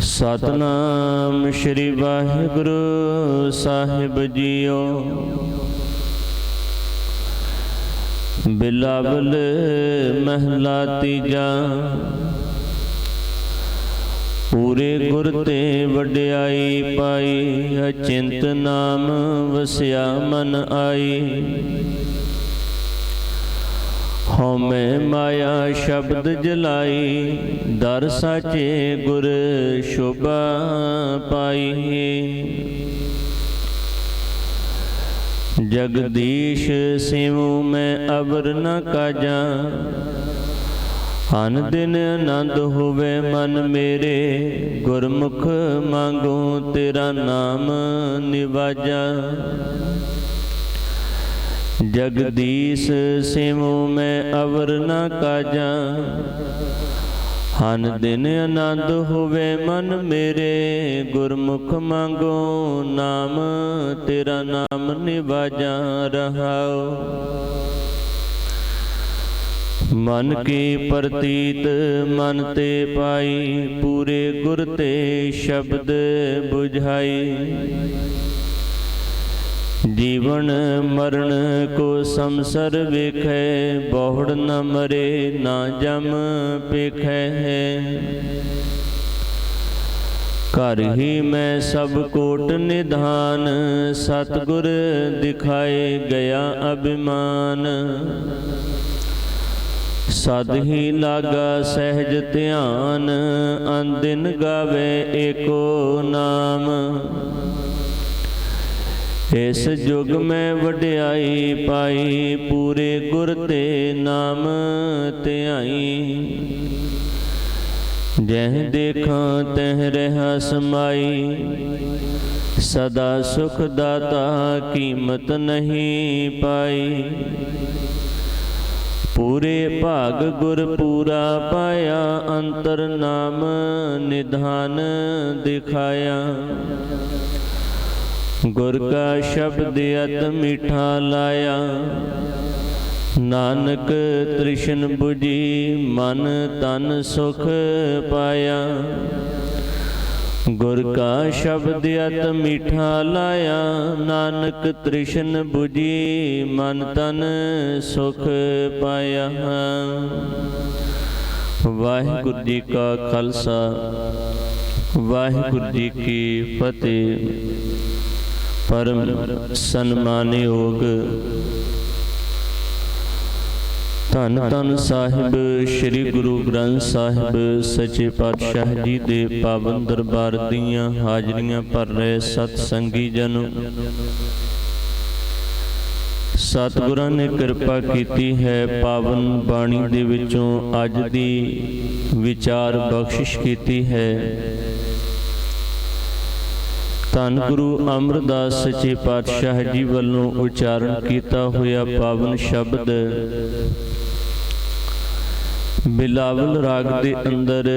सतनाम श्री वाहिगुरु साहिब जीओ। बिलावल महला तीजा। पूरे गुर ते वड्याई पाई, अचिंत नाम वसिया मन आई। हौमे माया शब्द जलाई, दर साचे गुर शोभा पाई। जगदीश सिमू मैं अवर न काजा, अन दिन आनंद होवे मन मेरे। गुरमुख मांगू तेरा नाम निवाजा। जगदीश सिमू मैं अवर न काजा, हन दिन आनंद होवे मन मेरे। गुरमुख मांगो नाम तेरा नाम निवाजा रहाओ। मन की प्रतीत मन ते पाई, पूरे गुर ते शब्द बुझाई। जीवन मरण को समसर वेखै, बहुड़ न मरे ना जम पेखै। घर ही मैं सब कोट निधान, सतगुर दिखाए गया अभिमान। सद ही लागा सहज ध्यान, अनदिन गावे एको नाम। इस युग में वड्याई पाई, पूरे गुर ते नाम ध्याई। जह देखा तह रहा समाई, सदा सुख दाता कीमत नहीं पाई। पूरे भाग गुर पूरा पाया, अंतर नाम निधान दिखाया। गुर का शब्द अत मीठा लाया, नानक तृष्ण बुझी मन तन सुख पाया। गुर का शब्द अत मीठा लाया, नानक तृष्ण बुझी मन तन सुख पाया। वाहिगुरु जी का खालसा, वाहिगुरु जी की फतेह। परम सन्मानयोग धन धन साहिब श्री गुरु ग्रंथ साहिब सच्चे पातशाह जी दे पावन दरबार दियां हाजरियां भर रहे सतसंगी जन। सतगुरां ने कृपा कीती है, पावन बाणी दे विचों अज दी विचार बख्शिश कीती है। धन गुरु अमरदास सच्चे पातशाह जी वालों उच्चारण किया होया पावन शब्द बिलावल राग दे अंदर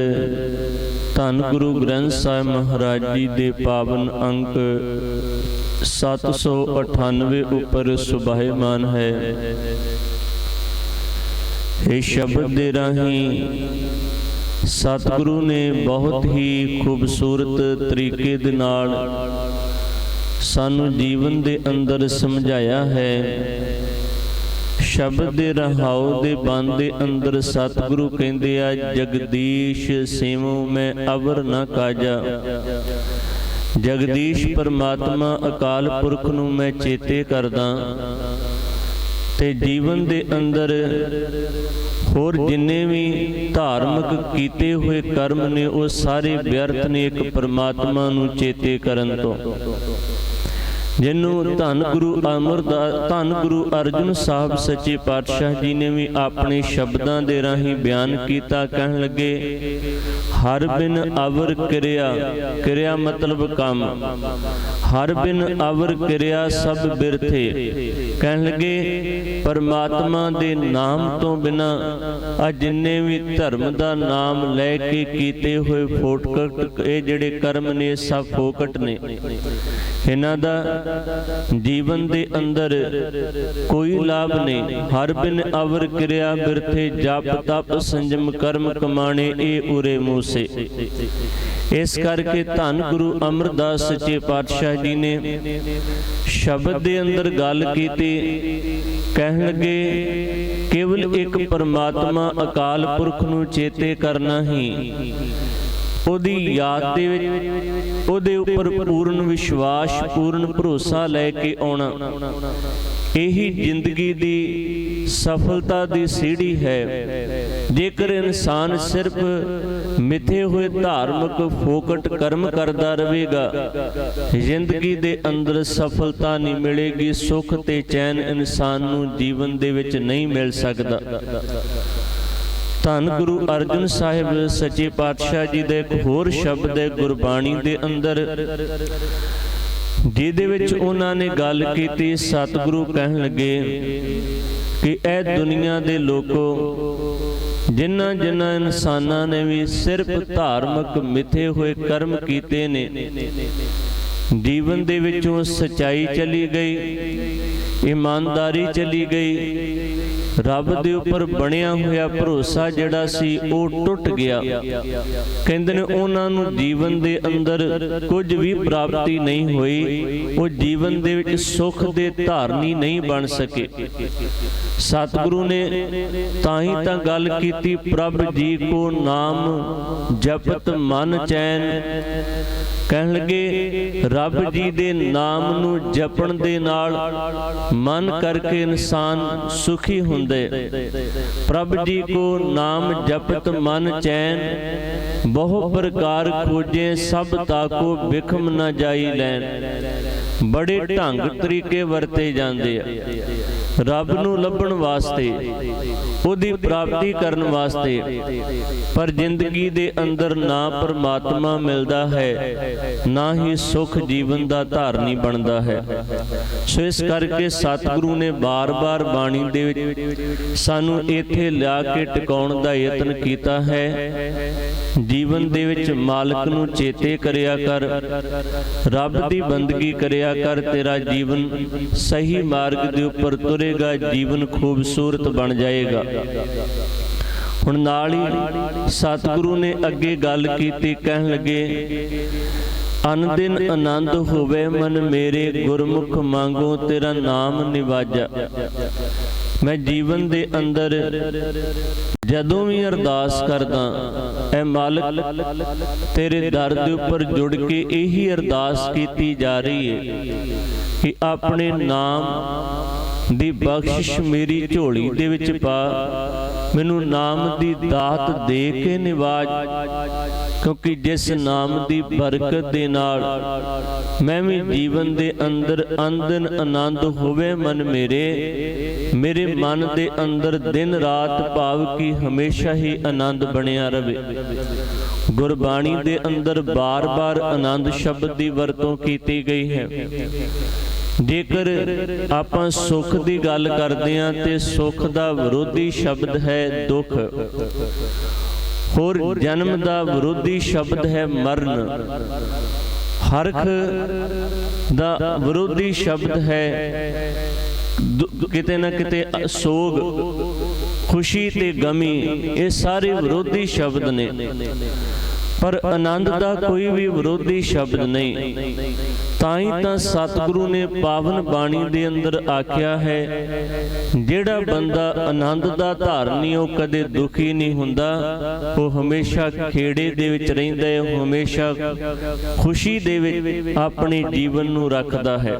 धन गुरु ग्रंथ साहिब महाराज जी दे पावन अंक 798 उपर सुभायमान है। इस शब्द दे राही सतगुरु ने बहुत ही खूबसूरत तरीके दे नाल सानू जीवन दे अंदर समझाया है। शब्द दे रहाओ दे बंद दे अंदर सतगुरु कहंदे आ, जगदीश सिमू मैं अवर न काजा। जगदीश परमात्मा अकाल पुरख नूं मैं चेते करदा ते जीवन दे अंदर होर जिन्ने भी धार्मिक कीते हुए कर्म ने वो सारे व्यर्थ ने एक परमात्मा नूं चेते करन तो। जिन्हों धन गुरु अमरदास धन गुरु अर्जुन साहब सच्चे पातशाह जी ने भी अपने शब्दां दे राही बयान किया। कहन लगे हर बिन अवर क्रिया, क्रिया मतलब काम, हर बिन अवर क्रिया सब बिरथे। कहन लगे परमात्मा दे नाम तो बिना आ जिन्ने भी धर्म का नाम लैके कीते हुए फोटकट ये जिहड़े कर्म ने सब फोकट ने। ਇਹਨਾਂ ਦਾ ਜੀਵਨ ਦੇ ਅੰਦਰ ਕੋਈ ਲਾਭ ਨਹੀਂ। ਹਰ ਬਿਨ ਅਵਰ ਕਿਰਿਆ ਬਿਰਥੇ, ਜਪ ਤਪ ਸੰਜਮ ਕਰਮ ਕਮਾਣੇ ਇਹ ਉਰੇ ਮੂਸੇ। ਇਸ ਕਰਕੇ ਧੰਨ ਗੁਰੂ ਅਮਰਦਾਸ ਸੱਚੇ ਪਾਤਸ਼ਾਹ ਜੀ ਨੇ ਸ਼ਬਦ ਦੇ ਅੰਦਰ ਗੱਲ ਕੀਤੀ। ਕਹਿਣ ਲੱਗੇ ਕੇਵਲ ਇੱਕ ਪਰਮਾਤਮਾ ਅਕਾਲ ਪੁਰਖ ਨੂੰ ਚੇਤੇ ਕਰਨਾ ਹੀ, ਉਹਦੀ ਯਾਦ ਦੇ ਵਿੱਚ ਉਹਦੇ ਉੱਪਰ ਪੂਰਨ ਵਿਸ਼ਵਾਸ, ਪੂਰਨ ਭਰੋਸਾ ਲੈ ਕੇ ਆਉਣਾ, ਇਹੀ ਜ਼ਿੰਦਗੀ ਦੀ ਸਫਲਤਾ ਦੀ ਸੀੜੀ ਹੈ। ਜੇਕਰ ਇਨਸਾਨ ਸਿਰਫ ਮਿੱਥੇ ਹੋਏ ਧਾਰਮਿਕ ਫੋਕਟ ਕਰਮ ਕਰਦਾ ਰਹੇਗਾ, ਜ਼ਿੰਦਗੀ ਦੇ ਅੰਦਰ ਸਫਲਤਾ ਨਹੀਂ ਮਿਲੇਗੀ, ਸੁੱਖ ਤੇ ਚੈਨ ਇਨਸਾਨ ਨੂੰ ਜੀਵਨ ਦੇ ਵਿੱਚ ਨਹੀਂ ਮਿਲ ਸਕਦਾ। ਧੰਨ ਗੁਰੂ ਅਰਜਨ ਸਾਹਿਬ ਸੱਚੇ ਪਾਤਸ਼ਾਹ ਜੀ ਦਾ ਇੱਕ ਹੋਰ ਸ਼ਬਦ ਹੈ ਗੁਰਬਾਣੀ ਦੇ ਅੰਦਰ, ਜਿਹਦੇ ਵਿੱਚ ਉਹਨਾਂ ਨੇ ਗੱਲ ਕੀਤੀ। ਸਤਿਗੁਰੂ ਕਹਿਣ ਲੱਗੇ ਕਿ ਇਹ ਦੁਨੀਆ ਦੇ ਲੋਕੋ, ਜਿਨ੍ਹਾਂ ਜਿਨ੍ਹਾਂ ਇਨਸਾਨਾਂ ਨੇ ਵੀ ਸਿਰਫ ਧਾਰਮਿਕ ਮਿੱਥੇ ਹੋਏ ਕਰਮ ਕੀਤੇ ਨੇ, ਜੀਵਨ ਦੇ ਵਿੱਚੋਂ ਸੱਚਾਈ ਚਲੀ ਗਈ, ਇਮਾਨਦਾਰੀ ਚਲੀ ਗਈ, ਰੱਬ ਦੇ ਉੱਪਰ ਬਣਿਆ ਹੋਇਆ ਭਰੋਸਾ ਜਿਹੜਾ ਸੀ ਉਹ ਟੁੱਟ ਗਿਆ। ਕਹਿੰਦੇ ਨੇ ਉਹਨਾਂ ਨੂੰ ਜੀਵਨ ਦੇ ਅੰਦਰ ਕੁਝ ਵੀ ਪ੍ਰਾਪਤੀ ਨਹੀਂ ਹੋਈ, ਉਹ ਜੀਵਨ ਦੇ ਵਿੱਚ ਸੁੱਖ ਦੇ ਧਾਰਨੀ ਨਹੀਂ ਬਣ ਸਕੇ। ਸਤਿਗੁਰੂ ਨੇ ਤਾਂ ਹੀ ਤਾਂ ਗੱਲ ਕੀਤੀ, ਪ੍ਰਭ ਜੀ ਕੋ ਨਾਮ ਜਪਤ ਮਨ ਚੈਨ। ਕਹਿਣ ਲੱਗੇ ਰੱਬ ਜੀ ਦੇ ਨਾਮ ਨੂੰ ਜਪਣ ਦੇ ਨਾਲ ਮਨ ਕਰਕੇ ਇਨਸਾਨ ਸੁਖੀ ਹੁੰਦੇ। ਪ੍ਰਭ ਜੀ ਕੋ ਨਾਮ ਜਪਤ ਮਨ ਚੈਨ, ਬਹੁ ਪ੍ਰਕਾਰ ਖੋਜੇ ਸਭ ਤਾਕੋ ਬਿਖਮ ਨਾ ਜਾਈ ਲੈਣ। ਬੜੇ ਢੰਗ ਤਰੀਕੇ ਵਰਤੇ ਜਾਂਦੇ ਆ ਰੱਬ ਨੂੰ ਲੱਭਣ ਵਾਸਤੇ, ਉਹਦੀ ਪ੍ਰਾਪਤੀ ਕਰਨ ਵਾਸਤੇ, ਪਰ ਜ਼ਿੰਦਗੀ ਦੇ ਅੰਦਰ ਨਾ ਪਰਮਾਤਮਾ ਮਿਲਦਾ ਹੈ, ਨਾ ਹੀ ਸੁਖ ਜੀਵਨ ਦਾ ਧਾਰਨੀ ਬਣਦਾ ਹੈ। ਸੋ ਇਸ ਕਰਕੇ ਸਤਿਗੁਰੂ ਨੇ ਬਾਰ-ਬਾਰ ਬਾਣੀ ਦੇ ਵਿੱਚ ਸਾਨੂੰ ਇੱਥੇ ਲਿਆ ਕੇ ਟਿਕਾਉਣ ਦਾ ਯਤਨ ਕੀਤਾ ਹੈ। ਜੀਵਨ ਦੇ ਵਿੱਚ ਮਾਲਕ ਨੂੰ ਚੇਤੇ ਕਰਿਆ ਕਰ, ਰੱਬ ਦੀ ਬੰਦਗੀ ਕਰਿਆ ਕਰ, ਤੇਰਾ ਜੀਵਨ ਸਹੀ ਮਾਰਗ ਦੇ ਉੱਪਰ ਤੁਰੇਗਾ, ਜੀਵਨ ਖੂਬਸੂਰਤ ਬਣ ਜਾਏਗਾ। ਹੁਣ ਨਾਲ ਹੀ ਸਤਿਗੁਰੂ ਨੇ ਅੱਗੇ ਗੱਲ ਕੀਤੀ, ਕਹਿਣ ਲੱਗੇ ਅਨ ਦਿਨ ਆਨੰਦ ਹੋਵੇ ਮਨ ਮੇਰੇ, ਗੁਰਮੁਖ ਮੰਗੋ ਤੇਰਾ ਨਾਮ ਨਿਵਾਜਾ। ਮੈਂ ਜੀਵਨ ਦੇ ਅੰਦਰ ਜਦੋਂ ਵੀ ਅਰਦਾਸ ਕਰਦਾ, ਐ ਮਾਲਕ ਤੇਰੇ ਦਰ ਦੇ ਉੱਪਰ ਜੁੜ ਕੇ ਇਹੀ ਅਰਦਾਸ ਕੀਤੀ ਜਾ ਰਹੀ ਹੈ ਕਿ ਆਪਣੇ ਨਾਮ ਦੀ ਬਖਸ਼ਿਸ਼ ਮੇਰੀ ਝੋਲੀ ਦੇ ਵਿੱਚ ਪਾ, ਮੈਨੂੰ ਨਾਮ ਦੀ ਦਾਤ ਦੇ ਕੇ ਨਿਵਾਜ। ਕਿਉਂਕਿ ਜਿਸ ਨਾਮ ਦੀ ਬਰਕਤ ਦੇ ਨਾਲ ਮੈਂ ਵੀ ਜੀਵਨ ਦੇ ਅੰਦਰ ਅੰਦਨ ਆਨੰਦ ਹੋਵੇ ਮਨ ਮੇਰੇ, ਮੇਰੇ ਮਨ ਦੇ ਅੰਦਰ ਦਿਨ ਰਾਤ ਭਾਵ ਕਿ ਹਮੇਸ਼ਾ ਹੀ ਆਨੰਦ ਬਣਿਆ ਰਵੇ। ਗੁਰਬਾਣੀ ਦੇ ਅੰਦਰ ਬਾਰ-ਬਾਰ ਆਨੰਦ ਸ਼ਬਦ ਦੀ ਵਰਤੋਂ ਕੀਤੀ ਗਈ ਹੈ। ਜੇਕਰ ਆਪਾਂ ਸੁੱਖ ਦੀ ਗੱਲ ਕਰਦੇ ਹਾਂ ਤੇ ਸੁੱਖ ਦਾ ਵਿਰੋਧੀ ਸ਼ਬਦ ਹੈ ਦੁੱਖ, ਹੋਰ ਜਨਮ ਦਾ ਵਿਰੋਧੀ ਸ਼ਬਦ ਹੈ ਮਰਨ, ਹਰਖ ਦਾ ਵਿਰੋਧੀ ਸ਼ਬਦ ਹੈ ਕਿਤੇ ਨਾ ਕਿਤੇ ਸੋਗ, ਖੁਸ਼ੀ ਤੇ ਗਮੀ, ਇਹ ਸਾਰੇ ਵਿਰੋਧੀ ਸ਼ਬਦ ਨੇ। ਪਰ ਆਨੰਦ ਦਾ ਕੋਈ ਵੀ ਵਿਰੋਧੀ ਸ਼ਬਦ ਨਹੀਂ। ਤਾਂ ਹੀ ਤਾਂ ਸਤਿਗੁਰੂ ਨੇ ਪਾਵਨ ਬਾਣੀ ਦੇ ਅੰਦਰ ਆਖਿਆ ਹੈ, ਜਿਹੜਾ ਬੰਦਾ ਆਨੰਦ ਦਾ ਧਾਰਨੀ ਉਹ ਕਦੇ ਦੁਖੀ ਨਹੀਂ ਹੁੰਦਾ, ਉਹ ਹਮੇਸ਼ਾ ਖੇੜੇ ਦੇ ਵਿੱਚ ਰਹਿੰਦਾ ਹੈ, ਉਹ ਹਮੇਸ਼ਾ ਖੁਸ਼ੀ ਦੇ ਵਿੱਚ ਆਪਣੇ ਜੀਵਨ ਨੂੰ ਰੱਖਦਾ ਹੈ।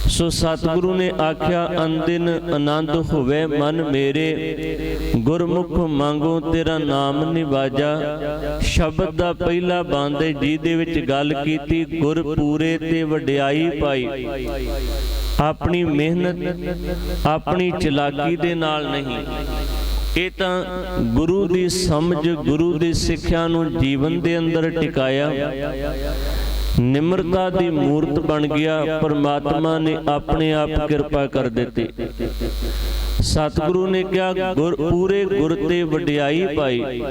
ਸੋ ਸਤਿਗੁਰੂ ਨੇ ਆਖਿਆ ਅਨਦਿਨ ਆਨੰਦ ਹੋਵੇ ਮਨ ਮੇਰੇ, ਗੁਰਮੁਖ ਮੰਗੋ ਤੇਰਾ ਨਾਮ ਨਿਵਾਜਾ। ਸ਼ਬਦ ਦਾ ਪਹਿਲਾ ਬੰਦ ਹੈ ਜਿਹਦੇ ਵਿੱਚ ਗੱਲ ਕੀਤੀ ਗੁਰ ਪੂਰੇ ਤੇ ਵਡਿਆਈ ਪਾਈ। ਆਪਣੀ ਮਿਹਨਤ ਆਪਣੀ ਚਲਾਕੀ ਦੇ ਨਾਲ ਨਹੀਂ, ਇਹ ਤਾਂ ਗੁਰੂ ਦੀ ਸਮਝ, ਗੁਰੂ ਦੀ ਸਿੱਖਿਆ ਨੂੰ ਜੀਵਨ ਦੇ ਅੰਦਰ ਟਿਕਾਇਆ, ਨਿਮਰਤਾ ਦੀ ਮੂਰਤ ਬਣ ਗਿਆ। ਪਰਮਾਤਮਾ ਨੇ ਆਪਣੇ ਆਪ ਕਿਰਪਾ ਕਰ ਦਿੱਤੀ। ਸਤਿਗੁਰੂ ਨੇ ਕਿਹਾ ਗੁਰ ਪੂਰੇ ਗੁਰ ਤੇ ਵਡਿਆਈ ਪਾਈ।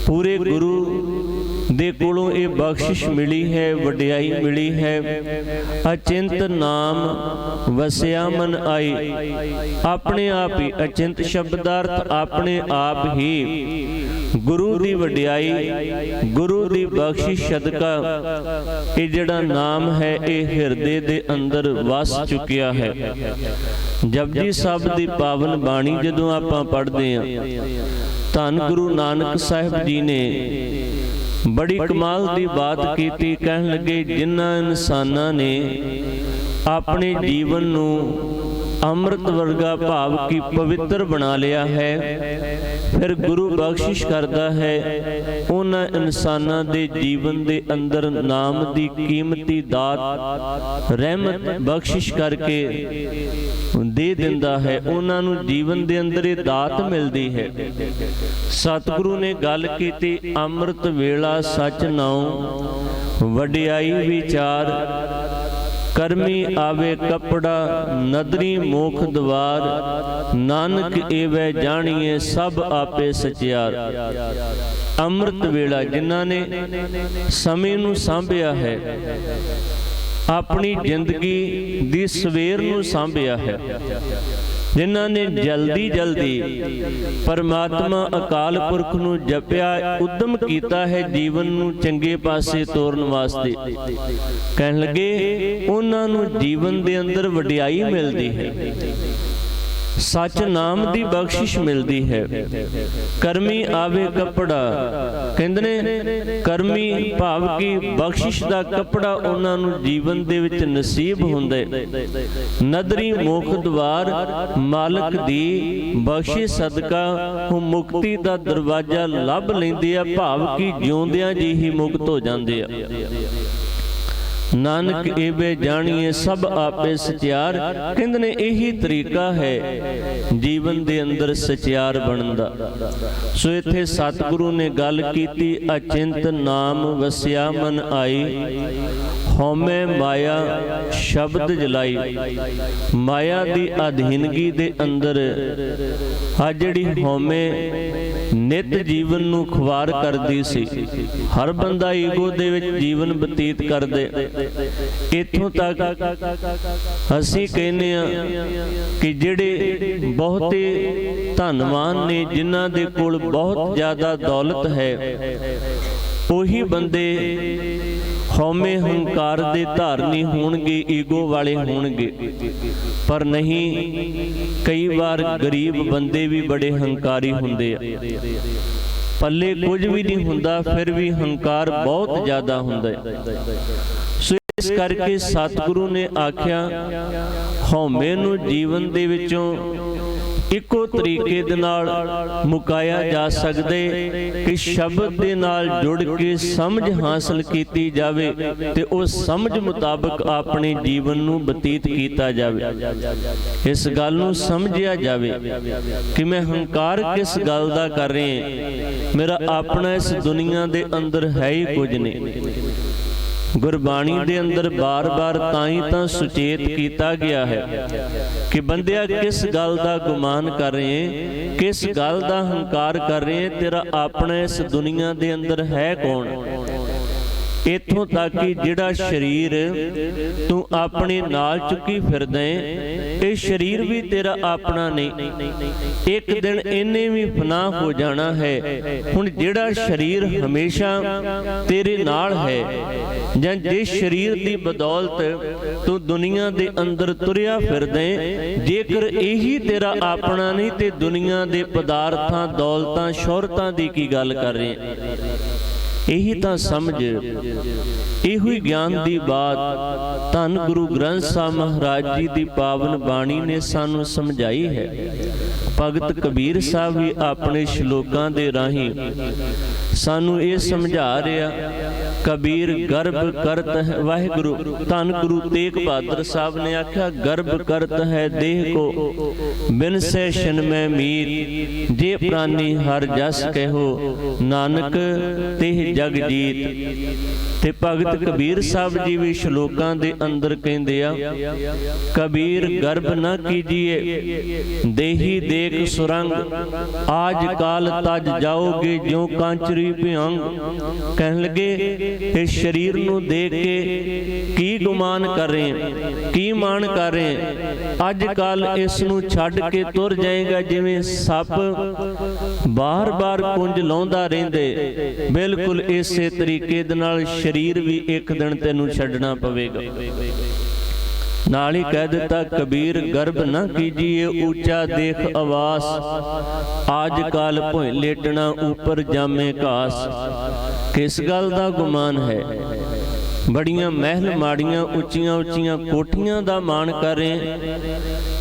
ਪੂਰੇ ਗੁਰੂ ਦੇ ਕੋਲੋਂ ਇਹ ਬਖਸ਼ਿਸ਼ ਮਿਲੀ ਹੈ, ਵਡਿਆਈ ਮਿਲੀ ਹੈ। ਅਚਿੰਤ ਨਾਮ ਵਸਿਆ ਮਨ ਆਈ। ਆਪਣੇ ਆਪ ਹੀ ਅਚਿੰਤ ਸ਼ਬਦ ਦਾ ਅਰਥ ਆਪਣੇ ਆਪ ਹੀ ਗੁਰੂ ਦੀ ਵਡਿਆਈ, ਗੁਰੂ ਦੀ ਬਖਸ਼ਿਸ਼ ਸਦਕਾ ਇਹ ਜਿਹੜਾ ਨਾਮ ਹੈ ਇਹ ਹਿਰਦੇ ਦੇ ਅੰਦਰ ਵਸ ਚੁੱਕਿਆ ਹੈ। ਜਪਜੀ ਸਾਹਿਬ ਦੀ ਪਾਵਨ ਬਾਣੀ ਜਦੋਂ ਆਪਾਂ ਪੜ੍ਹਦੇ ਹਾਂ, ਧੰਨ ਗੁਰੂ ਨਾਨਕ ਸਾਹਿਬ ਜੀ ਨੇ ਬੜੀ ਕਮਾਲ ਦੀ ਬਾਤ ਕੀਤੀ। ਕਹਿਣ ਲੱਗੇ, ਜਿਨ੍ਹਾਂ ਇਨਸਾਨਾਂ ਨੇ ਆਪਣੇ ਜੀਵਨ ਨੂੰ ਅੰਮ੍ਰਿਤ ਵਰਗਾ ਭਾਵ ਕਿ ਪਵਿੱਤਰ ਬਣਾ ਲਿਆ ਹੈ, ਫਿਰ ਗੁਰੂ ਬਖਸ਼ਿਸ਼ ਕਰਦਾ ਹੈ। ਉਹਨਾਂ ਇਨਸਾਨਾਂ ਦੇ ਜੀਵਨ ਦੇ ਅੰਦਰ ਨਾਮ ਦੀ ਕੀਮਤੀ ਦਾਤ, ਰਹਿਮਤ ਬਖਸ਼ਿਸ਼ ਕਰਕੇ ਦੇ ਦਿੰਦਾ ਹੈ। ਉਹਨਾਂ ਨੂੰ ਜੀਵਨ ਦੇ ਅੰਦਰ ਇਹ ਦਾਤ ਮਿਲਦੀ ਹੈ। ਸਤਿਗੁਰੂ ਨੇ ਗੱਲ ਕੀਤੀ, ਅੰਮ੍ਰਿਤ ਵੇਲਾ ਸਚ ਨਾਉ ਵਡਿਆਈ ਵਿਚਾਰ, ਕਰਮੀ ਆਵੇ ਕਪੜਾ ਨਦਰੀ ਮੋਖ ਦਵਾਰ, ਨਾਨਕ ਏਵੈ ਜਾਣੀਏ ਸਭ ਆਪੇ ਸਚਿਆਰ। ਅੰਮ੍ਰਿਤ ਵੇਲਾ, ਜਿਨ੍ਹਾਂ ਨੇ ਸਮੇਂ ਨੂੰ ਸਾਂਭਿਆ ਹੈ, ਆਪਣੀ ਜ਼ਿੰਦਗੀ ਦੀ ਸਵੇਰ ਨੂੰ ਸਾਂਭਿਆ ਹੈ, ਜਿਨ੍ਹਾਂ ਨੇ ਜਲਦੀ ਜਲਦੀ ਪਰਮਾਤਮਾ ਅਕਾਲ ਪੁਰਖ ਨੂੰ ਜਪਿਆ, ਉਦਮ ਕੀਤਾ ਹੈ ਜੀਵਨ ਨੂੰ ਚੰਗੇ ਪਾਸੇ ਤੋਰਨ ਵਾਸਤੇ। ਕਹਿਣ ਲੱਗੇ, ਉਹਨਾਂ ਨੂੰ ਜੀਵਨ ਦੇ ਅੰਦਰ ਵਡਿਆਈ ਮਿਲਦੀ ਹੈ, ਸੱਚ ਨਾਮ ਦੀ ਬਖਸ਼ਿਸ਼ ਮਿਲਦੀ ਹੈ। ਕਰਮੀ ਆਵੇ ਕੱਪੜਾ, ਕਹਿੰਦੇ ਨੇ ਕਰਮੀ ਭਾਵ ਕਿ ਬਖਸ਼ਿਸ਼ ਦਾ ਕੱਪੜਾ ਉਹਨਾਂ ਨੂੰ ਜੀਵਨ ਦੇ ਵਿੱਚ ਨਸੀਬ ਹੁੰਦਾ। ਨਦਰੀ ਮੋਖ ਦਵਾਰ, ਮਾਲਕ ਦੀ ਬਖਸ਼ਿਸ਼ ਸਦਕਾ ਉਹ ਮੁਕਤੀ ਦਾ ਦਰਵਾਜ਼ਾ ਲੱਭ ਲੈਂਦੇ ਆ, ਭਾਵ ਕਿ ਜਿਉਂਦਿਆਂ ਜੀ ਹੀ ਮੁਕਤ ਹੋ ਜਾਂਦੇ ਆ। ਨਾਨਕ ਏਵੇ ਜਾਣੀਏ ਸਭ ਆਪੇ ਸਚਿਆਰ। ਕਹਿੰਦੇ ਨੇ ਇਹੀ ਤਰੀਕਾ ਹੈ ਜੀਵਨ ਦੇ ਅੰਦਰ ਸਚਿਆਰ ਬਣਨ ਦਾ। ਸੋ ਇੱਥੇ ਸਤਿਗੁਰੂ ਨੇ ਗੱਲ ਕੀਤੀ, ਅਚਿੰਤ ਨਾਮ ਵਸਿਆ ਮਨ ਆਈ, ਹਉਮੈ ਮਾਇਆ ਸ਼ਬਦ ਜਲਾਈ। ਮਾਇਆ ਦੀ ਅਧੀਨਗੀ ਦੇ ਅੰਦਰ ਆ ਜਿਹੜੀ ਹਉਮੈ ਨਿਤ ਜੀਵਨ ਨੂੰ ਖੁਆਰ ਕਰਦੀ ਸੀ। ਹਰ ਬੰਦਾ ਈਗੋ ਦੇ ਵਿੱਚ ਜੀਵਨ ਬਤੀਤ ਕਰਦੇ। ਇੱਥੋਂ ਤੱਕ ਅਸੀਂ ਕਹਿੰਦੇ ਆ ਕਿ ਜਿਹੜੇ ਬਹੁਤੇ ਧਨਵਾਨ ਨੇ, ਜਿਨ੍ਹਾਂ ਦੇ ਕੋਲ ਬਹੁਤ ਜ਼ਿਆਦਾ ਦੌਲਤ ਹੈ, ਉਹੀ ਬੰਦੇ ਹਉਮੈ ਹੰਕਾਰ ਦੇ ਧਾਰਨੀ ਹੋਣਗੇ, ਈਗੋ ਵਾਲੇ ਹੋਣਗੇ। ਪਰ ਨਹੀਂ, ਕਈ ਵਾਰ ਗਰੀਬ ਬੰਦੇ ਵੀ ਬੜੇ ਹੰਕਾਰੀ ਹੁੰਦੇ ਆ, ਪੱਲੇ ਕੁਝ ਵੀ ਨਹੀਂ ਹੁੰਦਾ, ਫਿਰ ਵੀ ਹੰਕਾਰ ਬਹੁਤ ਜ਼ਿਆਦਾ ਹੁੰਦਾ ਹੈ। ਸੋ ਇਸ ਕਰਕੇ ਸਤਿਗੁਰੂ ਨੇ ਆਖਿਆ, ਹਉਮੈ ਨੂੰ ਜੀਵਨ ਦੇ ਵਿੱਚੋਂ ਇੱਕੋ ਤਰੀਕੇ ਦੇ ਨਾਲ ਮੁਕਾਇਆ ਜਾ ਸਕਦੇ ਕਿ ਸ਼ਬਦ ਦੇ ਨਾਲ ਜੁੜ ਕੇ ਸਮਝ ਹਾਸਲ ਕੀਤੀ ਜਾਵੇ ਤੇ ਉਸ ਸਮਝ ਮੁਤਾਬਕ ਆਪਣੇ ਜੀਵਨ ਨੂੰ ਬਤੀਤ ਕੀਤਾ ਜਾਵੇ। ਇਸ ਗੱਲ ਨੂੰ ਸਮਝਿਆ ਜਾਵੇ ਕਿ ਮੈਂ ਹੰਕਾਰ ਕਿਸ ਗੱਲ ਦਾ ਕਰ ਰਿਹਾ, ਮੇਰਾ ਆਪਣਾ ਇਸ ਦੁਨੀਆ ਦੇ ਅੰਦਰ ਹੈ ਹੀ ਕੁਝ ਨਹੀਂ। ਗੁਰਬਾਣੀ ਦੇ ਅੰਦਰ ਬਾਰ-ਬਾਰ ਤਾਂ ਹੀ ਤਾਂ ਸੁਚੇਤ ਕੀਤਾ ਗਿਆ ਹੈ ਕਿ ਬੰਦਿਆ ਕਿਸ ਗੱਲ ਦਾ ਗੁਮਾਨ ਕਰ ਰਹੇ, ਕਿਸ ਗੱਲ ਦਾ ਹੰਕਾਰ ਕਰ ਰਹੇ, ਤੇਰਾ ਆਪਣਾ ਇਸ ਦੁਨੀਆ ਦੇ ਅੰਦਰ ਹੈ ਕੌਣ। ਇੱਥੋਂ ਤੱਕ ਕਿ ਜਿਹੜਾ ਸਰੀਰ ਤੂੰ ਆਪਣੇ ਨਾਲ ਚੁੱਕੀ ਫਿਰਦਾ ਹੈ, ਇਹ ਸਰੀਰ ਵੀ ਤੇਰਾ ਆਪਣਾ ਨਹੀਂ। ਇੱਕ ਦਿਨ ਇਹਨੇ ਵੀ ਫਨਾ ਹੋ ਜਾਣਾ ਹੈ। ਹੁਣ ਜਿਹੜਾ ਸਰੀਰ ਹਮੇਸ਼ਾ ਤੇਰੇ ਨਾਲ ਹੈ, ਜਾਂ ਜਿਸ ਸਰੀਰ ਦੀ ਬਦੌਲਤ ਤੂੰ ਦੁਨੀਆ ਦੇ ਅੰਦਰ ਤੁਰਿਆ ਫਿਰਦਾ ਹੈ, ਜੇਕਰ ਇਹੀ ਤੇਰਾ ਆਪਣਾ ਨਹੀਂ ਤੇ ਦੁਨੀਆ ਦੇ ਪਦਾਰਥਾਂ, ਦੌਲਤਾਂ, ਸ਼ੋਹਰਤਾਂ ਦੀ ਕੀ ਗੱਲ ਕਰ ਰਹੇ। ਇਹੀ ਤਾਂ ਸਮਝ, ਇਹੋ ਹੀ ਗਿਆਨ ਦੀ ਬਾਤ ਧੰਨ ਗੁਰੂ ਗ੍ਰੰਥ ਸਾਹਿਬ ਮਹਾਰਾਜ ਜੀ ਦੀ ਪਾਵਨ ਬਾਣੀ ਨੇ ਸਾਨੂੰ ਸਮਝਾਈ ਹੈ। ਭਗਤ ਕਬੀਰ ਸਾਹਿਬ ਵੀ ਆਪਣੇ ਸ਼ਲੋਕਾਂ ਦੇ ਰਾਹੀਂ ਸਾਨੂੰ ਇਹ ਸਮਝਾ ਰਿਹਾ। ਕਬੀਰ ਗਰਭ ਕਰਤ ਹੈ, ਵਾਹਿਗੁਰੂ ਧੰਨ ਗੁਰੂ ਤੇਗ ਬਹਾਦਰ ਸਾਹਿਬ ਨੇ ਆਖਿਆ, ਗਰਭ ਕਰਤ ਹੈ ਦੇਹ ਕੋ ਬਿਨ ਸੇ ਛਿਨਮੈ ਮੀਤ, ਜੇ ਪ੍ਰਾਨੀ ਹਰ ਜਸ ਕਹਿਓ ਨਾਨਕ ਤਿਹ ਜਗ ਜੀਤ। ਤੇ ਭਗਤ ਕਬੀਰ ਸਾਹਿਬ ਜੀ ਵੀ ਸ਼ਲੋਕਾਂ ਦੇ ਅੰਦਰ ਕਹਿੰਦੇ ਆ, ਕਬੀਰ ਗਰਭ ਨਾ ਕੀਜੀਏ ਦੇਹੀ ਦੇਖ ਸੁਰੰਗ, ਆਜ ਕਾਲ ਤਜ ਜਾਓਗੇ ਜਿਉ ਕਾਂਚਰੀ ਮੇਰੀ ਭਿਅੰਗ। ਕਹਿਣ ਲੱਗੇ ਇਸ ਸਰੀਰ ਨੂੰ ਦੇਖ ਕੇ ਕੀ ਗੁਮਾਨ ਕਰ ਰਹੇ, ਕੀ ਮਾਣ ਕਰ ਰਹੇ? ਅੱਜ ਕੱਲ ਇਸ ਨੂੰ ਛੱਡ ਕੇ ਤੁਰ ਜਾਏਗਾ ਜਿਵੇਂ ਸੱਪ ਬਾਰ-ਬਾਰ ਕੁੰਜ ਲਾਉਂਦਾ ਰਹਿੰਦੇ। ਬਿਲਕੁਲ ਇਸੇ ਤਰੀਕੇ ਦੇ ਨਾਲ ਸਰੀਰ ਵੀ ਇੱਕ ਦਿਨ ਤੈਨੂੰ ਛੱਡਣਾ ਪਵੇਗਾ। ਨਾਲ ਹੀ ਕਹਿ ਦਿੱਤਾ ਕਬੀਰ ਗਰਭ ਨਾ ਕੀਜੀਏ ਉੱਚਾ ਦੇਖ ਆਵਾਸ, ਆਜ ਕਾਲ ਭੋਏ ਲੇਟਣਾ ਉੱਪਰ ਜਾਮੇ ਘਾਸ। ਕਿਸ ਗੱਲ ਦਾ ਗੁਮਾਨ ਹੈ? ਬੜੀਆਂ ਮਹਿਲ ਮਾੜੀਆਂ ਉੱਚੀਆਂ ਉੱਚੀਆਂ ਕੋਠੀਆਂ ਦਾ ਮਾਣ ਕਰ ਰਹੇ।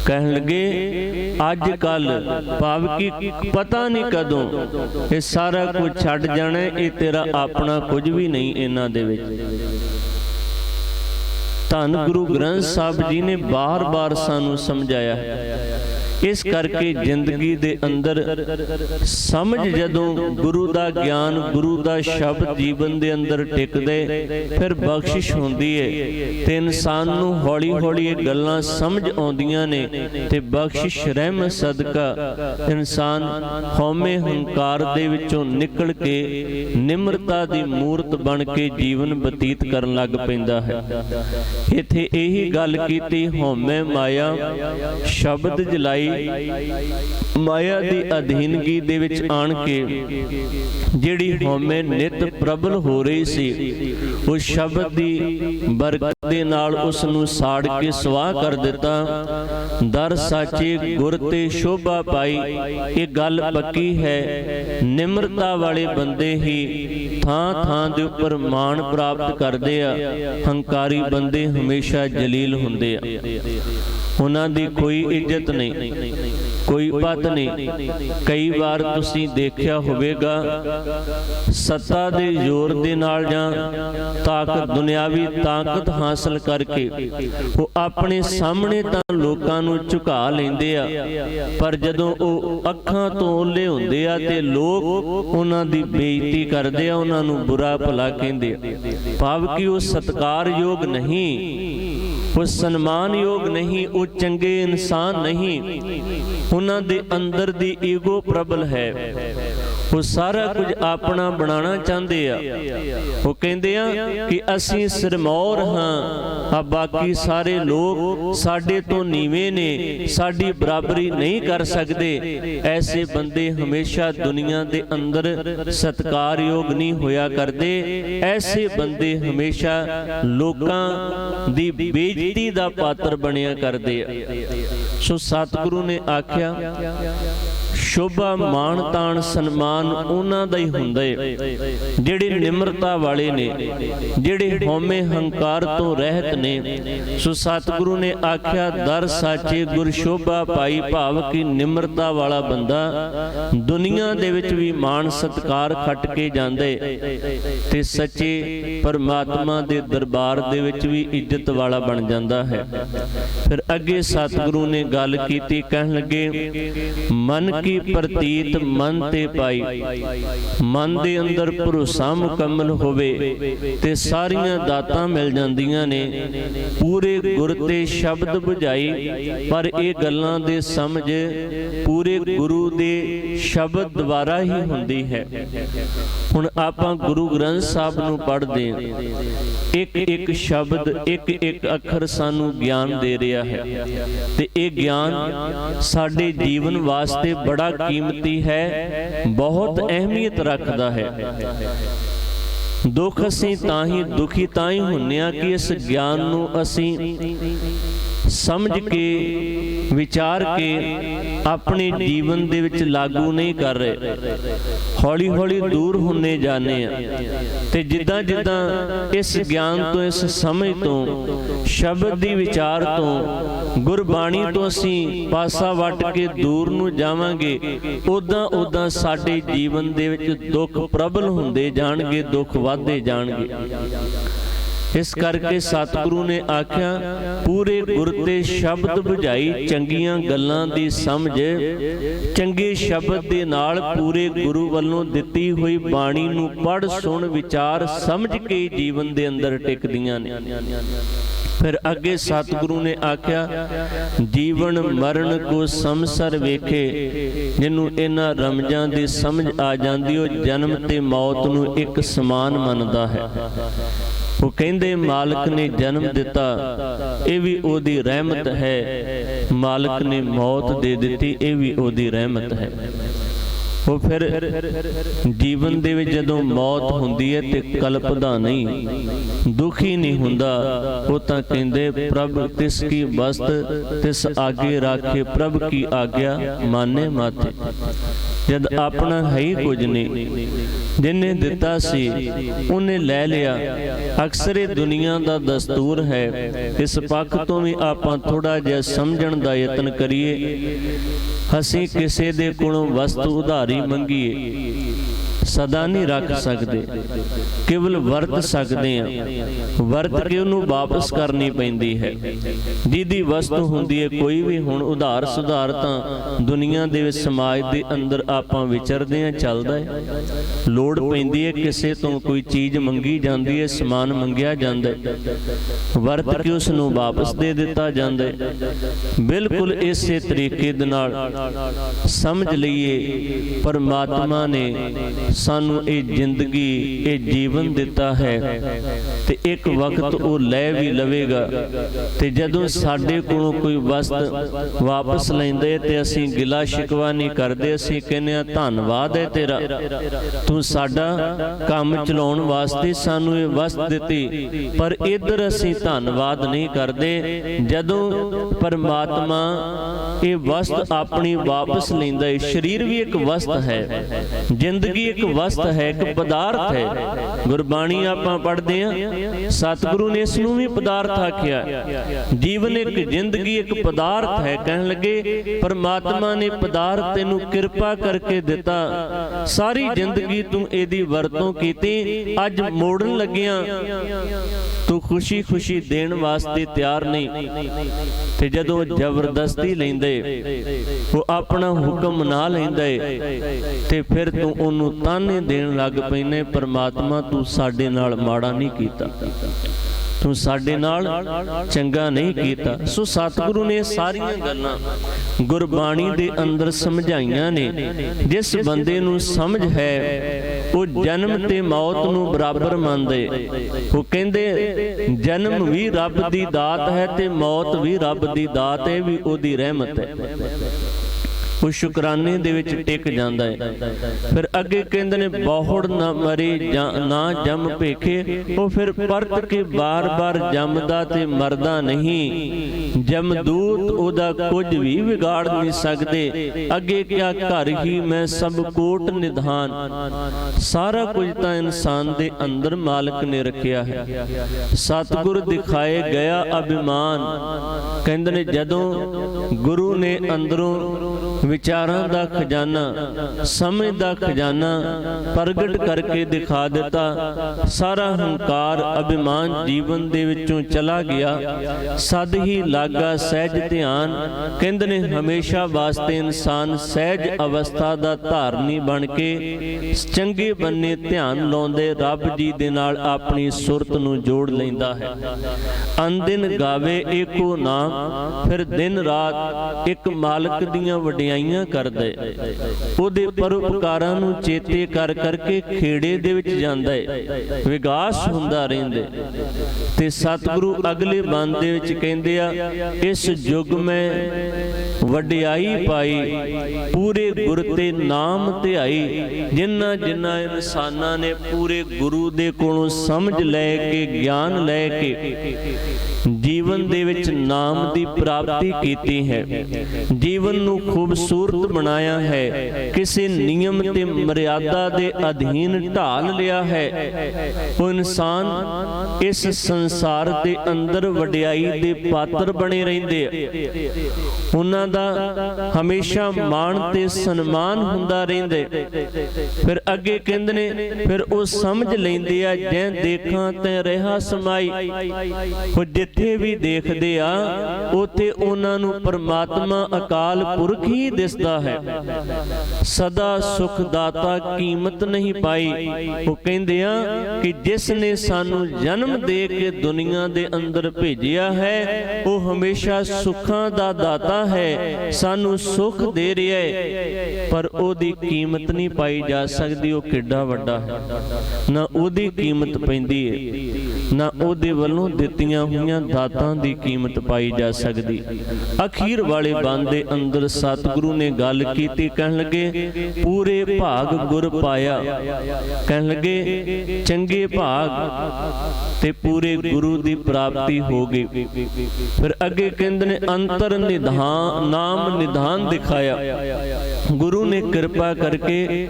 ਕਹਿਣ ਲੱਗੇ ਅੱਜ ਕੱਲ ਭਾਵ ਕਿ ਪਤਾ ਨਹੀਂ ਕਦੋਂ ਇਹ ਸਾਰਾ ਕੁਝ ਛੱਡ ਜਾਣਾ। ਇਹ ਤੇਰਾ ਆਪਣਾ ਕੁਝ ਵੀ ਨਹੀਂ ਇਹਨਾਂ ਦੇ ਵਿੱਚ। ਧੰਨ ਗੁਰੂ ਗ੍ਰੰਥ ਸਾਹਿਬ ਜੀ ਨੇ ਬਾਰ-ਬਾਰ ਸਾਨੂੰ ਸਮਝਾਇਆ। ਇਸ ਕਰਕੇ ਜ਼ਿੰਦਗੀ ਦੇ ਅੰਦਰ ਸਮਝ ਜਦੋਂ ਗੁਰੂ ਦਾ ਗਿਆਨ, ਗੁਰੂ ਦਾ ਸ਼ਬਦ ਜੀਵਨ ਦੇ ਅੰਦਰ ਟਿਕਦੇ, ਫਿਰ ਬਖਸ਼ਿਸ਼ ਹੁੰਦੀ ਹੈ ਤੇ ਇਨਸਾਨ ਨੂੰ ਹੌਲੀ ਹੌਲੀ ਇਹ ਗੱਲਾਂ ਸਮਝ ਆਉਂਦੀਆਂ ਨੇ ਤੇ ਬਖਸ਼ਿਸ਼ ਰਹਿਮਤ ਸਦਕਾ ਇਨਸਾਨ ਹਉਮੈ ਹੰਕਾਰ ਦੇ ਵਿੱਚੋਂ ਨਿਕਲ ਕੇ ਨਿਮਰਤਾ ਦੀ ਮੂਰਤ ਬਣ ਕੇ ਜੀਵਨ ਬਤੀਤ ਕਰਨ ਲੱਗ ਪੈਂਦਾ ਹੈ। ਇੱਥੇ ਇਹੀ ਗੱਲ ਕੀਤੀ, ਹਉਮੈ ਮਾਇਆ ਸ਼ਬਦ ਜਲਾਈ। ਮਾਇਆ ਦੀ ਅਧੀਨਗੀ ਦੇ ਵਿੱਚ ਆਣ ਕੇ ਜਿਹੜੀ ਹਉਮੈ ਨਿਤ ਪ੍ਰਬਲ ਹੋ ਰਹੀ ਸੀ, ਉਸ ਸ਼ਬਦ ਦੀ ਬਰਕਤ ਦੇ ਨਾਲ ਉਸ ਨੂੰ ਸਾੜ ਕੇ ਸਵਾਹ ਕਰ ਦਿੱਤਾ। ਦਰ ਸਾਚੇ ਗੁਰ ਤੇ ਸ਼ੋਭਾ ਪਾਈ। ਇਹ ਗੱਲ ਪੱਕੀ ਹੈ, ਨਿਮਰਤਾ ਵਾਲੇ ਬੰਦੇ ਹੀ ਥਾਂ ਥਾਂ ਦੇ ਉੱਪਰ ਮਾਣ ਪ੍ਰਾਪਤ ਕਰਦੇ ਆ। ਹੰਕਾਰੀ ਬੰਦੇ ਹਮੇਸ਼ਾ ਜਲੀਲ ਹੁੰਦੇ ਆ, ਉਹਨਾਂ ਦੀ ਕੋਈ ਇੱਜ਼ਤ ਨਹੀਂ, ਕੋਈ ਪਤ ਨਹੀਂ। ਕਈ ਵਾਰ ਤੁਸੀਂ ਦੇਖਿਆ ਹੋਵੇਗਾ ਸੱਤਾ ਦੇ ਜ਼ੋਰ ਦੇ ਨਾਲ ਜਾਂ ਤਾਕਤ, ਦੁਨਿਆਵੀ ਤਾਕਤ ਹਾਸਲ ਕਰਕੇ ਉਹ ਆਪਣੇ ਸਾਹਮਣੇ ਤਾਂ ਲੋਕਾਂ ਨੂੰ ਝੁਕਾ ਲੈਂਦੇ ਆ, ਪਰ ਜਦੋਂ ਉਹ ਅੱਖਾਂ ਤੋਂ ਓਹਲੇ ਹੁੰਦੇ ਆ ਤੇ ਲੋਕ ਉਹਨਾਂ ਦੀ ਬੇਇੱਜ਼ਤੀ ਕਰਦੇ ਆ, ਉਹਨਾਂ ਨੂੰ ਬੁਰਾ ਭਲਾ ਕਹਿੰਦੇ ਆ। ਭਾਵ ਕਿ ਉਹ ਸਤਿਕਾਰਯੋਗ ਨਹੀਂ, ਉਹ ਸਨਮਾਨਯੋਗ ਨਹੀਂ, ਉਹ ਚੰਗੇ ਇਨਸਾਨ ਨਹੀਂ। ਉਹਨਾਂ ਦੇ ਅੰਦਰ ਦੀ ਈਗੋ ਪ੍ਰਬਲ ਹੈ। ਉਹ ਸਾਰਾ ਕੁਝ ਆਪਣਾ ਬਣਾਉਣਾ ਚਾਹੁੰਦੇ ਆ। ਉਹ ਕਹਿੰਦੇ ਆ ਕਿ ਅਸੀਂ ਸਿਰਮੌਰ ਹਾਂ, ਬਾਕੀ ਸਾਰੇ ਲੋਕ ਸਾਡੇ ਤੋਂ ਨੀਵੇਂ ਨੇ, ਸਾਡੀ ਬਰਾਬਰੀ ਨਹੀਂ ਕਰ ਸਕਦੇ। ਐਸੇ ਬੰਦੇ ਹਮੇਸ਼ਾ ਦੁਨੀਆ ਦੇ ਅੰਦਰ ਸਤਿਕਾਰਯੋਗ ਨਹੀਂ ਹੋਇਆ ਕਰਦੇ। ਐਸੇ ਬੰਦੇ ਹਮੇਸ਼ਾ ਲੋਕਾਂ ਦੀ ਬੇਇੱਜ਼ਤੀ ਦਾ ਪਾਤਰ ਬਣਿਆ ਕਰਦੇ ਆ। ਸੋ ਸਤਿਗੁਰੂ ਨੇ ਆਖਿਆ ਸ਼ੋਭਾ ਮਾਣ ਤਾਣ ਸਨਮਾਨ ਉਹਨਾਂ ਦਾ ਹੀ ਹੁੰਦਾ ਹੈ ਜਿਹੜੇ ਨਿਮਰਤਾ ਵਾਲੇ ਨੇ, ਜਿਹੜੇ ਹਉਮੈ ਹੰਕਾਰ ਤੋਂ ਰਹਿਤ ਨੇ। ਸੋ ਸਤਿਗੁਰੂ ਨੇ ਆਖਿਆ ਦਰ ਸਾਚੇ ਗੁਰ ਸ਼ੋਭਾ ਪਾਈ, ਭਾਵ ਕਿ ਨਿਮਰਤਾ ਵਾਲਾ ਬੰਦਾ ਦੁਨੀਆ ਦੇ ਵਿੱਚ ਵੀ ਮਾਣ ਸਤਿਕਾਰ ਖੱਟ ਕੇ ਜਾਂਦੇ ਤੇ ਸੱਚੇ ਪਰਮਾਤਮਾ ਦੇ ਦਰਬਾਰ ਦੇ ਵਿੱਚ ਵੀ ਇੱਜ਼ਤ ਵਾਲਾ ਬਣ ਜਾਂਦਾ ਹੈ। ਫਿਰ ਅੱਗੇ ਸਤਿਗੁਰੂ ਨੇ ਗੱਲ ਕੀਤੀ, ਕਹਿਣ ਲੱਗੇ ਮਨ ਕੀ ਪ੍ਰਤੀਤ ਮਨ ਤੇ ਪਾਈ। ਮਨ ਦੇ ਅੰਦਰ ਭਰੋਸਾ ਮੁਕੰਮਲ ਹੋਵੇ ਤੇ ਸਾਰੀਆਂ ਦਾਤਾਂ ਮਿਲ ਜਾਂਦੀਆਂ ਨੇ। ਪੂਰੇ ਗੁਰ ਤੇ ਸ਼ਬਦ ਬੁਝਾਈ, ਪਰ ਇਹ ਗੱਲਾਂ ਦੇ ਸਮਝ ਪੂਰੇ ਗੁਰੂ ਦੇ ਸ਼ਬਦ ਦੁਆਰਾ ਹੀ ਹੁੰਦੀ ਹੈ। ਹੁਣ ਆਪਾਂ ਗੁਰੂ ਗ੍ਰੰਥ ਸਾਹਿਬ ਨੂੰ ਪੜ੍ਹਦੇ ਹਾਂ, ਇੱਕ ਇੱਕ ਸ਼ਬਦ, ਇੱਕ ਇੱਕ ਅੱਖਰ ਸਾਨੂੰ ਗਿਆਨ ਦੇ ਰਿਹਾ ਹੈ ਤੇ ਇਹ ਗਿਆਨ ਸਾਡੇ ਜੀਵਨ ਵਾਸਤੇ ਬੜਾ ਕੀਮਤੀ ਹੈ, ਬਹੁਤ ਅਹਿਮੀਅਤ ਰੱਖਦਾ ਹੈ। ਦੁੱਖ ਅਸੀਂ ਤਾਂ ਹੀ ਦੁਖੀ ਤਾਂ ਹੀ ਹੁੰਨੇ ਆ ਕਿ ਇਸ ਗਿਆਨ ਨੂੰ ਅਸੀਂ ਸਮਝ ਕੇ ਵਿਚਾਰ ਕੇ ਆਪਣੇ ਜੀਵਨ ਦੇ ਵਿੱਚ ਲਾਗੂ ਨਹੀਂ ਕਰ ਰਹੇ। ਹੌਲੀ ਹੌਲੀ ਦੂਰ ਹੁੰਨੇ ਜਾਂਦੇ ਆ ਤੇ ਜਿੱਦਾਂ ਜਿੱਦਾਂ ਇਸ ਗਿਆਨ ਤੋਂ, ਇਸ ਸਮਝ ਤੋਂ, ਸ਼ਬਦ ਦੀ ਵਿਚਾਰ ਤੋਂ, ਗੁਰਬਾਣੀ ਤੋਂ ਅਸੀਂ ਪਾਸਾ ਵੱਟ ਕੇ ਦੂਰ ਨੂੰ ਜਾਵਾਂਗੇ, ਉਦਾਂ ਉਦਾਂ ਸਾਡੇ ਜੀਵਨ ਦੇ ਵਿੱਚ ਦੁੱਖ ਪ੍ਰਬਲ ਹੁੰਦੇ ਜਾਣਗੇ, ਦੁੱਖ ਵੱਧਦੇ ਜਾਣਗੇ। ਇਸ ਕਰਕੇ ਸਤਿਗੁਰੂ ਨੇ ਆਖਿਆ ਪੂਰੇ ਗੁਰ ਤੇ ਸ਼ਬਦ ਬੁਝਾਈ। ਚੰਗੀਆਂ ਗੱਲਾਂ ਦੀ ਸਮਝ ਚੰਗੇ ਸ਼ਬਦ ਦੇ ਨਾਲ ਪੂਰੇ ਗੁਰੂ ਵੱਲੋਂ ਦਿੱਤੀ ਹੋਈ ਬਾਣੀ ਨੂੰ ਪੜ੍ਹ ਸੁਣ ਵਿਚਾਰ ਸਮਝ ਕੇ ਜੀਵਨ ਦੇ ਅੰਦਰ ਟਿਕਦੀਆਂ ਨੇ। फिर अगे सतगुरु ने आख्या, जीवन मरण को समसर वेखे, जिन्हों इन्हां रमजां दी समझ आ जांदी ओ जन्म ते मौत नूं एक समान मनदा है। वो कहंदे मालिक ने जन्म दिता, ये भी ओदी रहमत है, मालिक ने मौत दे दिती, ये भी ओदी रहमत है। वो फिर जीवन दे विच जदों मौत हुंदी है ते कलपदा नहीं, दुखी नहीं हुंदा, वो तां कहंदे प्रभ तिस की वस्त तिस आगे राखे, प्रभ की आज्ञा माने माथे। जद अपना है ही कुछ नहीं, जिन्हें दिता सी उन्हें लै लिया। अक्सर दुनिया का दस्तूर है, इस पक्ष तो भी आपां थोड़ा जिहा समझण दा यतन करिए। असीं किसी दे कोलों वस्तु उधारी मंगीए सदा नहीं रख सकते, केवल वरत सकते हैं, वरत के उन्होंने वापस करनी पैंदी है। जिहदी वस्तु हुंदी है कोई भी, हुण उधार सुधार तां दुनिया दे समाज दे अंदर आपां विचरदे हैं, चलदा है। लोड़ पैंदी है किसे तो कोई चीज़ मंगी जाती है, समान मंगिया जाता है, वरत के उसनूं वापस दे दिता जाता है। बिल्कुल इसे तरीके दे नाल समझ लईए, परमात्मा ने सानू ये जिंदगी ये जीवन दिता है, ते एक वक्त वो लै भी लवेगा। ते जदों साडे कोलों कोई वस्त वापस लैंदे ते असीं गिला शिकवा नहीं करदे, असीं कहने आ धन्नवाद है तेरा, तू साडा काम चलाउण वास्ते सानू ये वस्त दिती। पर इधर असीं धन्नवाद नहीं करदे। जदों परमात्मा ये वस्त अपनी वापस लैंदा है, शरीर भी एक वस्त है, जिंदगी एक वस्त है, एक पदार्थ है। गुरबाणी आपां पढ़दे हैं, सतगुरु ने इसनूं भी पदार्थ आख्या। जीवन एक जिंदगी एक पदार्थ है। कहण लगे परमात्मा ने पदार्थ तैनूं किरपा करके दिता, सारी जिंदगी तू इहदी वरतों कीती, अज मोड़न लगिया तू खुशी खुशी देण वास्ते तैयार नहीं। ते जदों जबरदस्ती लैंदे, वो अपना हुक्म ना लैंदे, ते फिर तू उन्नूं ताने देण लग पैने, परमात्मा तू साडे नाल माड़ा नहीं कीता, तू साडे नाल चंगा नहीं कीता। सो सतगुरु ने सारियां गल्लां गुरबाणी दे अंदर समझाइयां ने। जिस बंदे नूं समझ है वो जन्म ते मौत नूं बराबर मंनदे। वो कहंदे जन्म भी रब दी दात है ते मौत भी रब दी दात है, भी ओदी रहमत है। वो शुकराने दे विच टिक जांदा है। फिर अगे कहंदे ने बहुड़ ना मरे ना जम भेखे, वो फिर परत के बार बार जमदा ते मरदा नहीं। जमदूत ओदा कुछ भी बिगाड़ नहीं सकते। अगे क्या घर ही मैं सब कोट निधान, सारा कुछ तो इंसान दे अंदर मालिक ने रखिया है। सतगुर दिखाए गया अभिमान। कहंदे ने जदों गुरु ने अंदरों विचारां दा खजाना, समझ दा खजाना प्रगट करके दिखा दिता, सारा हंकार अभिमान जीवन दे विचों चला गया। सद ही लागा सहज ध्यान। कहंदे ने हमेशा वास्ते इंसान सहज अवस्था दा धारनी बन के चंगे बन्ने ध्यान लाउंदे रब जी दे नाल अपनी सुरत नूं जोड़ लैंदा है। अनदिन गावे एको नाम, फिर दिन रात एक मालिक दीआं वडियाइयां करदे, ओदे परोपकारां नूं चेते कर करके खेड़े दे विच जांदा है, विकास हुंदा रहिंदे। ते सतगुरु अगले बंद दे विच कहंदे आ, इस युग में वडियाई पाई, पूरे गुर ते नाम ध्याई। जिन्ना जिन्ना इंसानां ने पूरे गुरु दे कोलों समझ लै के ज्ञान लै के जीवन दे विच नाम दी प्राप्ति कीती है, जीवन नूं खूबसूरत बनाया है, किसी नियम ते मर्यादा दे अधीन ढाल लिया है। वो इंसान इस संसार दे अंदर वडियाई दे पात्र बने रहिंदे, उन्हां दा हमेशा मान ते सन्मान हुंदा रहिंदे। फिर अगे कहंदे ने फिर वो समझ लैंदे आ, जै देखां तैं रहा समाई। वो जिथे ਜਿੱਥੇ ਵੀ ਦੇਖਦੇ ਆ ਉੱਥੇ ਉਹਨਾਂ ਨੂੰ ਪਰਮਾਤਮਾ ਅਕਾਲ ਪੁਰਖ ਹੀ ਦਿਸਦਾ ਹੈ। ਸਦਾ ਸੁਖ ਦਾਤਾ ਕੀਮਤ ਨਹੀਂ ਪਾਈ। ਉਹ ਕਹਿੰਦੇ ਆ ਕਿ ਜਿਸ ਨੇ ਸਾਨੂੰ ਜਨਮ ਦੇ ਕੇ ਦੁਨੀਆ ਦੇ ਅੰਦਰ ਭੇਜਿਆ ਹੈ ਉਹ ਹਮੇਸ਼ਾ ਸੁੱਖਾਂ ਦਾ ਦਾਤਾ ਹੈ, ਸਾਨੂੰ ਸੁੱਖ ਦੇ ਰਿਹਾ ਹੈ, ਪਰ ਉਹਦੀ ਕੀਮਤ ਨਹੀਂ ਪਾਈ ਜਾ ਸਕਦੀ। ਉਹ ਕਿੱਡਾ ਵੱਡਾ ਹੈ, ਨਾ ਉਹਦੀ ਕੀਮਤ ਪੈਂਦੀ ਹੈ, ਨਾ ਉਹਦੇ ਵੱਲੋਂ ਦਿੱਤੀਆਂ ਹੋਈਆਂ ਦਾਤਾਂ ਦੀ ਕੀਮਤ ਪਾਈ ਜਾ ਸਕਦੀ। ਅਖੀਰ ਵਾਲੇ ਬੰਦ ਦੇ ਅੰਦਰ ਸਤਿਗੁਰੂ ਨੇ ਗੱਲ ਕੀਤੀ, ਕਹਿਣ ਲੱਗੇ ਪੂਰੇ ਭਾਗ ਗੁਰ ਪਾਇਆ। ਕਹਿਣ ਲੱਗੇ ਚੰਗੇ ਭਾਗ ਤੇ ਪੂਰੇ ਗੁਰੂ ਦੀ ਪ੍ਰਾਪਤੀ ਹੋ ਗਈ। ਫਿਰ ਅੱਗੇ ਕਹਿੰਦੇ ਨੇ ਅੰਤਰ ਨਿਧਾਨ ਨਾਮ ਨਿਧਾਨ ਦਿਖਾਇਆ। ਗੁਰੂ ਨੇ ਕਿਰਪਾ ਕਰਕੇ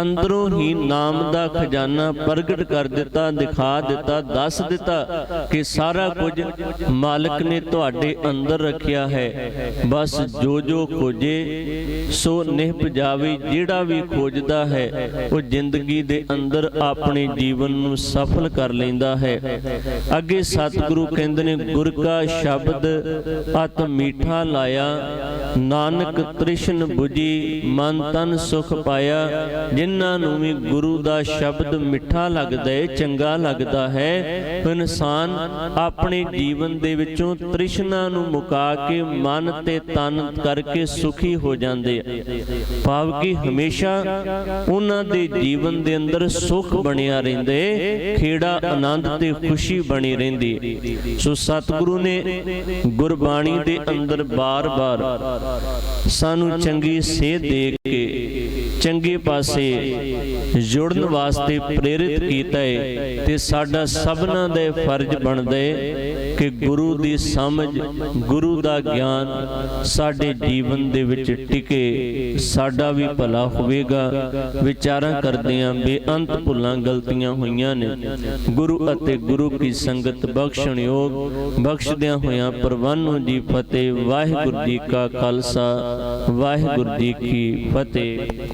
ਅੰਦਰੋਂ ਹੀ ਨਾਮ ਦਾ ਖਜ਼ਾਨਾ ਪ੍ਰਗਟ ਕਰ ਦਿੱਤਾ, ਦਿਖਾ ਦਿੱਤਾ, ਦੱਸ ਦਿੱਤਾ ਕਿ ਸਾਰਾ ਕੁਝ ਮਾਲਕ ਨੇ ਤੁਹਾਡੇ ਅੰਦਰ ਰੱਖਿਆ ਹੈ। ਬਸ ਜੋ ਜੋ ਖੋਜੇ ਸੋ ਨਿਭ ਜਾਵੇ। ਜਿਹੜਾ ਵੀ ਖੋਜਦਾ ਹੈ ਉਹ ਜ਼ਿੰਦਗੀ ਦੇ ਅੰਦਰ ਆਪਣੇ ਜੀਵਨ ਨੂੰ ਸਫਲ ਕਰ ਲੈਂਦਾ ਹੈ। ਅੱਗੇ ਸਤਿਗੁਰੂ ਕਹਿੰਦੇ ਨੇ ਗੁਰ ਕਾ ਸ਼ਬਦ ਅਤ ਮੀਠਾ ਲਾਇਆ, ਨਾਨਕ ਤ੍ਰਿਸ਼ਨ 부ਜੀ ਮਨ ਤਨ ਸੁਖ ਪਾਇਆ। ਜਿਨ੍ਹਾਂ ਨੂੰ ਵੀ ਗੁਰੂ ਦਾ ਸ਼ਬਦ ਮਿੱਠਾ ਲੱਗਦਾ ਹੈ, ਚੰਗਾ ਲੱਗਦਾ ਹੈ, ਇਨਸਾਨ ਆਪਣੇ ਜੀਵਨ ਦੇ ਵਿੱਚੋਂ ਤ੍ਰਿਸ਼ਨਾ ਨੂੰ ਮੁਕਾ ਕੇ ਮਨ ਤੇ ਤਨ ਕਰਕੇ ਸੁਖੀ ਹੋ ਜਾਂਦੇ ਆ। ਭਾਵ ਕਿ ਹਮੇਸ਼ਾ ਉਹਨਾਂ ਦੇ ਜੀਵਨ ਦੇ ਅੰਦਰ ਸੁਖ ਬਣਿਆ ਰਹਿੰਦਾ ਹੈ, ਖੇੜਾ ਆਨੰਦ ਤੇ ਖੁਸ਼ੀ ਬਣੀ ਰਹਿੰਦੀ। ਸੋ ਸਤਿਗੁਰੂ ਨੇ ਗੁਰਬਾਣੀ ਦੇ ਅੰਦਰ ਬਾਰ-ਬਾਰ ਸਾਨੂੰ ਚੰਗੀ ਸੇਧ ਦੇ ਕੇ ਚੰਗੇ ਪਾਸੇ ਜੁੜਨ ਵਾਸਤੇ ਪ੍ਰੇਰਿਤ ਕੀਤਾ ਹੈ। ਤੇ ਸਾਡਾ ਸਭਨਾਂ ਦਾ ਫਰਜ਼ ਬਣਦਾ ਹੈ ਕਿ ਗੁਰੂ ਦੀ ਸਮਝ, ਗੁਰੂ ਦਾ ਗਿਆਨ ਸਾਡੇ ਜੀਵਨ ਦੇ ਵਿੱਚ ਟਿਕੇ, ਸਾਡਾ ਵੀ ਭਲਾ ਹੋਵੇਗਾ। ਵਿਚਾਰਾਂ ਕਰਦੇ ਆਂ ਬੇਅੰਤ ਭੁੱਲਾਂ ਗਲਤੀਆਂ ਹੋਈਆਂ ਨੇ, ਗੁਰੂ ਅਤੇ ਗੁਰੂ ਕੀ ਸੰਗਤ ਬਖਸ਼ਣ ਯੋਗ ਬਖਸ਼ਦਿਆਂ ਹੋਇਆਂ ਪ੍ਰਵਾਨੋ ਜੀ ਫਤਿਹ। ਵਾਹਿਗੁਰੂ ਜੀ ਕਾ ਖਾਲਸਾ, ਵਾਹਿਗੁਰੂ ਜੀ ਕੀ ਫਤਿਹ।